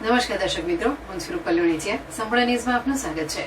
નમસ્કાર દર્શક મિત્રો, હું છું રૂપલ લુણીચિયા. સંપૂર્ણ ન્યૂઝમાં આપનું સ્વાગત છે.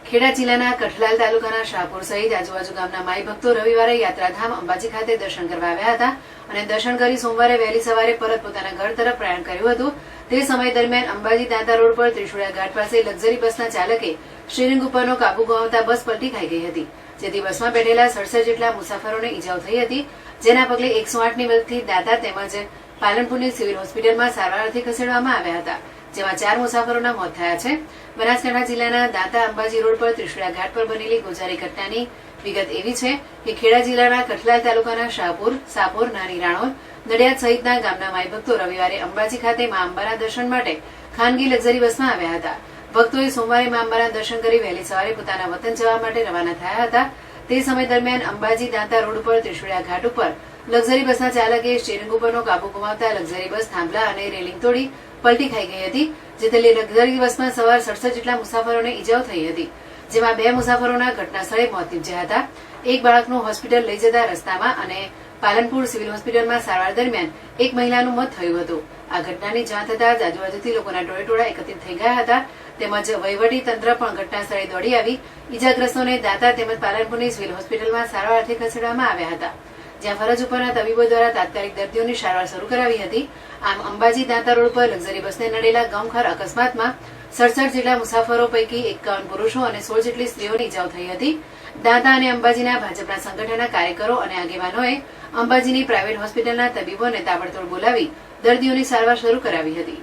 ખેડા જિલ્લાના કઠલાલ તાલુકાના શાહપુર સહિત આજુબાજુ ગામના માઈ ભક્તો રવિવારે યાત્રાધામ અંબાજી ખાતે દર્શન કરવા આવ્યા હતા અને દર્શન કરી સોમવારે વહેલી સવારે પરત પોતાના ઘર તરફ પ્રયાણ કર્યું હતું. તે સમય દરમિયાન અંબાજી દાંતા રોડ પર ત્રિશુળિયા ઘાટ પાસે લક્ઝરી બસના ચાલકે સ્ટીયરિંગ ઉપરનો કાબુ ગુમાવતા બસ પલટી ખાઈ ગઈ હતી, જેથી બસમાં બેઠેલા 67 જેટલા મુસાફરોને ઈજાઓ થઈ હતી. જેના પગલે 108ની મદદથી દાંતા તેમજ પાલનપુરની સિવિલ હોસ્પિટલમાં સારવાર અર્થે ખસેડવામાં આવ્યા હતા, જેમાં 4 મુસાફરોના મોત થયા છે. બનાસકાંઠા જિલ્લાના દાંતા અંબાજી રોડ પર ત્રિશુળિયા ઘાટ પર બનેલી ગોજારી ઘટનાની વિગત એવી છે કે ખેડા જિલ્લાના કઠલાલ તાલુકાના શાહપુર, સાપોર, નાની રાણોલ, નડિયાદ સહિતના ગામના માઈ ભક્તો રવિવારે અંબાજી ખાતે મા અંબાના દર્શન માટે ખાનગી લક્ઝરી બસમાં આવ્યા હતા. ભક્તોએ સોમવારે મા અંબાના દર્શન કરી વહેલી સવારે પોતાના વતન જવા માટે રવાના થયા હતા. તે સમય દરમિયાન અંબાજી દાંતા રોડ ઉપર ત્રિશુળિયા ઘાટ ઉપર લક્ઝરી બસના ચાલકે સ્ટીયરિંગ ઉપરનો કાબુ ગુમાવતા લક્ઝરી બસ થાંભલા અને રેલિંગ તોડી પલટી ખાઈ ગઈ હતી, જેથી લક્ઝરી બસમાં સવાર 67 જેટલા મુસાફરોને ઈજાઓ થઈ હતી, જેમાં 2 મુસાફરોના ઘટના સ્થળે મોત નીપજ્યા હતા. એક બાળકનું હોસ્પિટલ લઈ જતા રસ્તામાં અને પાલનપુર સિવિલ હોસ્પિટલમાં સારવાર દરમિયાન એક મહિલાનું મોત થયું હતું. આ ઘટનાની જાણ થતાં જ આજુબાજુથી લોકોના ટોળેટોળા એકત્રિત થઈ ગયા હતા, તેમજ વહીવટી તંત્ર પણ ઘટના સ્થળે દોડી આવી ઈજાગ્રસ્તોને દાંતા તેમજ પાલનપુરની સિવિલ હોસ્પિટલમાં સારવાર અર્થે ખસેડવામાં આવ્યા હતા, જ્યાં ફરજ ઉપરના તબીબો દ્વારા તાત્કાલિક દર્દીઓની સારવાર શરૂ કરાવી હતી. આમ અંબાજી દાંતા રોડ પર લક્ઝરી બસને નડેલા ગમખાર અકસ્માતમાં 67 જેટલા મુસાફરો પૈકી 51 પુરુષો અને 16 જેટલી સ્ત્રીઓને ઈજાઓ થઈ હતી. દાંતા અને અંબાજીના ભાજપના સંગઠનના કાર્યકરો અને આગેવાનોએ અંબાજીની પ્રાઇવેટ હોસ્પિટલના તબીબોને તાબડતોડ બોલાવી દર્દીઓની સારવાર શરૂ કરાવી હતી.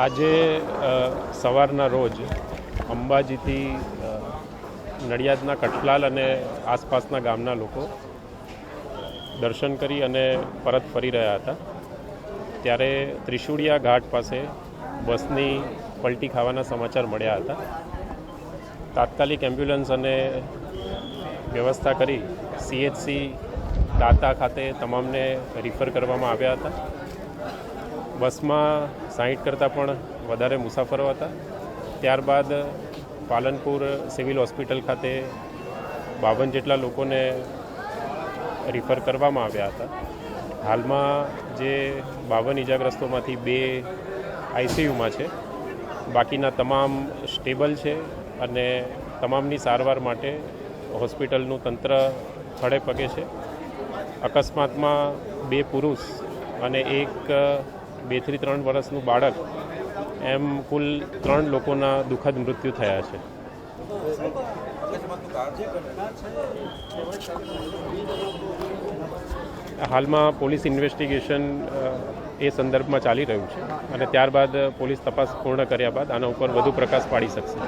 આજે સવારના રોજ અંબાજીથી નડિયાદના કઠલાલ અને આસપાસના ગામના લોકો દર્શન કરી અને પરત ફરી રહ્યા હતા, ત્યારે ત્રિશુળિયા ઘાટ પાસે બસની પલટી ખાવાના સમાચાર મળ્યા હતા. તાત્કાલિક એમ્બ્યુલન્સ અને વ્યવસ્થા કરી CHC દાંતા ખાતે તમામને રિફર કરવામાં આવ્યા હતા. બસમાં 60 કરતાં પણ વધારે મુસાફરો હતા. ત્યારબાદ પાલનપુર સિવિલ હોસ્પિટલ ખાતે 52 જેટલા લોકોને રિફર કરવામાં આવ્યા હતા. હાલમાં જે 52 ઇજાગ્રસ્તોમાંથી 2 ICUમાં છે, બાકીના તમામ સ્ટેબલ છે અને તમામની સારવાર માટે હોસ્પિટલનું તંત્ર ખડે પગે છે. અકસ્માતમાં 2 પુરુષ અને 1 2 થી 3 વર્ષનું બાળક એમ કુલ 3 લોકોના દુઃખદ મૃત્યુ થયા છે. હાલમાં પોલીસ ઇન્વેસ્ટિગેશન એ સંદર્ભમાં ચાલી રહ્યું છે અને ત્યારબાદ પોલીસ તપાસ પૂર્ણ કર્યા બાદ આના ઉપર વધુ પ્રકાશ પાડી શકશે.